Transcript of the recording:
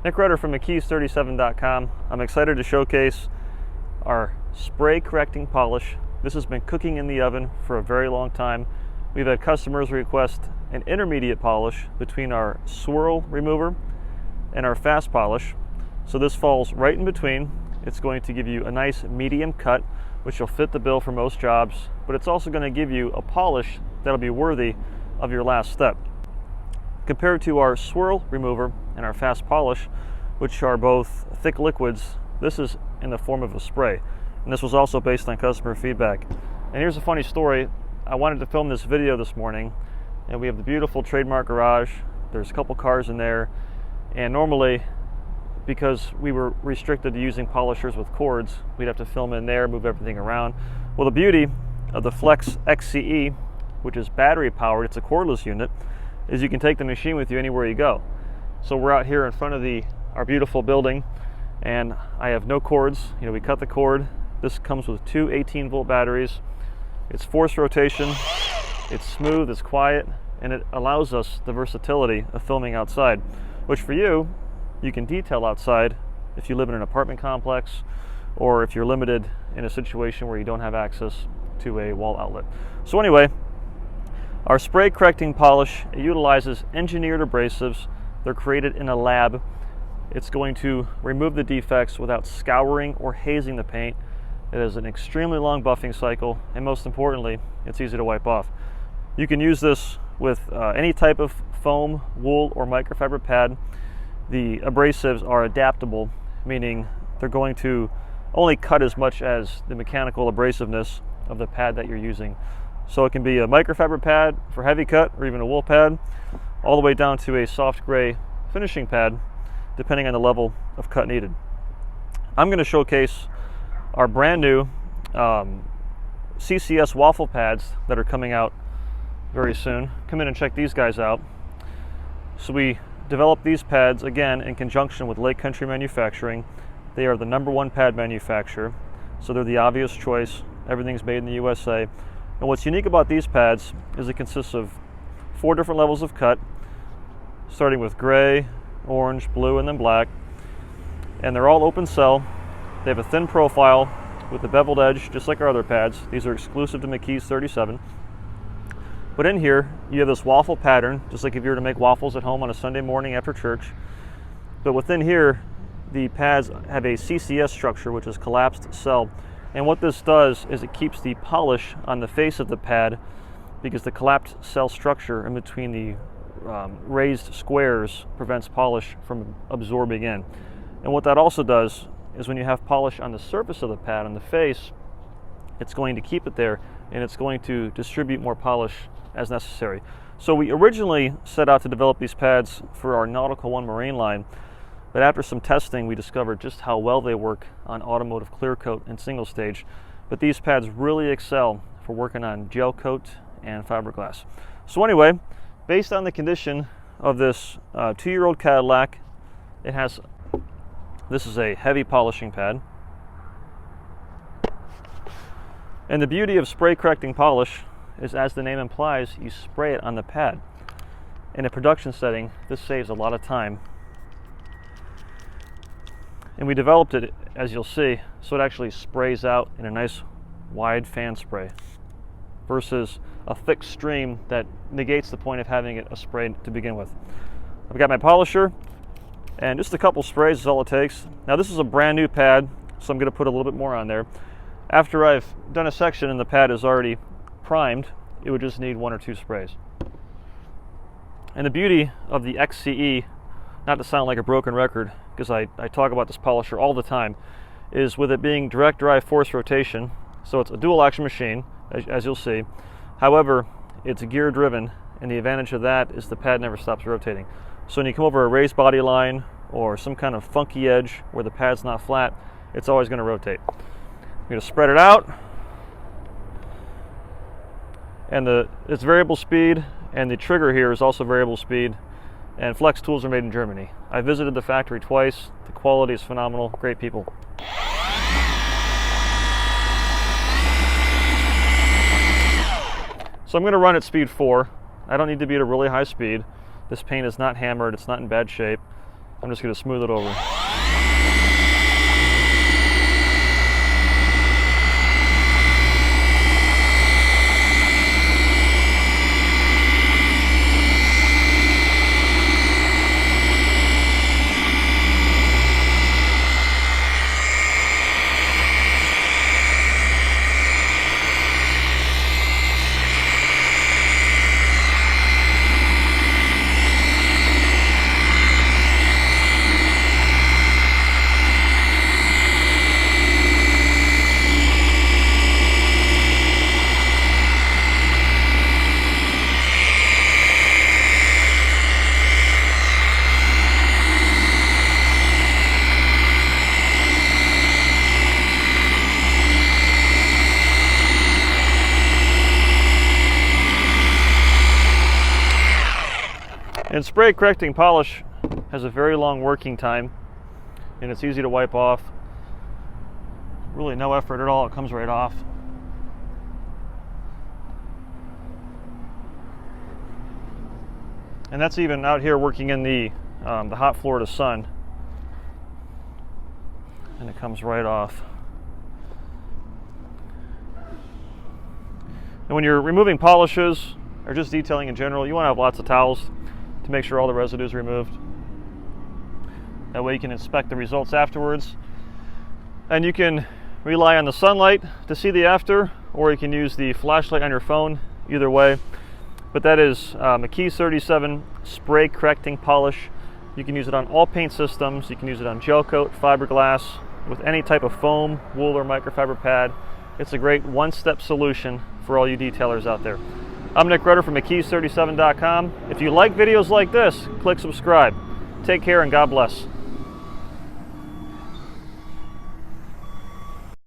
Nick Rutter from McKees37.com. I'm excited to showcase our spray correcting polish. This has been cooking in the oven for a very long time. We've had customers request an intermediate polish between our swirl remover and our fast polish. So this falls right in between. It's going to give you a nice medium cut, which will fit the bill for most jobs, but it's also going to give you a polish that'll be worthy of your last step. Compared to our swirl remover and our fast polish, which are both thick liquids, this is in the form of a spray. And this was also based on customer feedback. And here's a funny story. I wanted to film this video this morning, and we have the beautiful trademark garage. There's a couple cars in there, and normally, because we were restricted to using polishers with cords, we'd have to film in there, move everything around. Well, the beauty of the Flex XCE, which is battery powered, it's a cordless unit, is you can take the machine with you anywhere you go. So we're out here in front of our beautiful building, and I have no cords. We cut the cord. This comes with two 18-volt batteries. It's forced rotation, it's smooth, it's quiet, and it allows us the versatility of filming outside, which for you can detail outside if you live in an apartment complex, or if you're limited in a situation where you don't have access to a wall outlet. So anyway, our spray correcting polish, it utilizes engineered abrasives. They're created in a lab. It's going to remove the defects without scouring or hazing the paint. It has an extremely long buffing cycle, and most importantly, it's easy to wipe off. You can use this with any type of foam, wool, or microfiber pad. The abrasives are adaptable, meaning they're going to only cut as much as the mechanical abrasiveness of the pad that you're using. So it can be a microfiber pad for heavy cut, or even a wool pad, all the way down to a soft gray finishing pad, depending on the level of cut needed. I'm going to showcase our brand new CCS Waffle Pads that are coming out very soon. Come in and check these guys out. So we developed these pads, again, in conjunction with Lake Country Manufacturing. They are the #1 pad manufacturer, so they're the obvious choice. Everything's made in the USA. And what's unique about these pads is it consists of 4 different levels of cut, starting with gray, orange, blue, and then black. And they're all open cell. They have a thin profile with a beveled edge, just like our other pads. These are exclusive to McKees 37. But in here, you have this waffle pattern, just like if you were to make waffles at home on a Sunday morning after church. But within here, the pads have a CCS structure, which is collapsed cell. And what this does is it keeps the polish on the face of the pad, because the collapsed cell structure in between the raised squares prevents polish from absorbing in. And what that also does is when you have polish on the surface of the pad, on the face, it's going to keep it there, and it's going to distribute more polish as necessary. So we originally set out to develop these pads for our Nautical One Marine line, but after some testing, we discovered just how well they work on automotive clear coat and single stage. But these pads really excel for working on gel coat and fiberglass. So anyway, based on the condition of this 2-year-old Cadillac, this is a heavy polishing pad. And the beauty of spray correcting polish is, as the name implies, you spray it on the pad. In a production setting, this saves a lot of time. And we developed it, as you'll see, so it actually sprays out in a nice wide fan spray versus a thick stream that negates the point of having it a spray to begin with. I've got my polisher, and just a couple sprays is all it takes. Now this is a brand new pad, so I'm going to put a little bit more on there. After I've done a section and the pad is already primed, it would just need 1 or 2 sprays. And the beauty of the XCE, not to sound like a broken record, because I talk about this polisher all the time, is with it being direct drive force rotation, so it's a dual action machine, as you'll see. However, it's gear driven, and the advantage of that is the pad never stops rotating. So when you come over a raised body line or some kind of funky edge where the pad's not flat, it's always going to rotate. I'm going to spread it out, and it's variable speed, and the trigger here is also variable speed, and Flex tools are made in Germany. I visited the factory twice. The quality is phenomenal, great people. So I'm going to run at speed 4. I don't need to be at a really high speed. This paint is not hammered, it's not in bad shape. I'm just going to smooth it over. And spray correcting polish has a very long working time, and it's easy to wipe off. Really no effort at all, it comes right off. And that's even out here working in the hot Florida sun. And it comes right off. And when you're removing polishes, or just detailing in general, you want to have lots of towels to make sure all the residue is removed. That way you can inspect the results afterwards. And you can rely on the sunlight to see the after, or you can use the flashlight on your phone, either way. But that is McKee's 37 spray correcting polish. You can use it on all paint systems. You can use it on gel coat, fiberglass, with any type of foam, wool, or microfiber pad. It's a great one-step solution for all you detailers out there. I'm Nick Rutter from McKees37.com. If you like videos like this, click subscribe. Take care and God bless.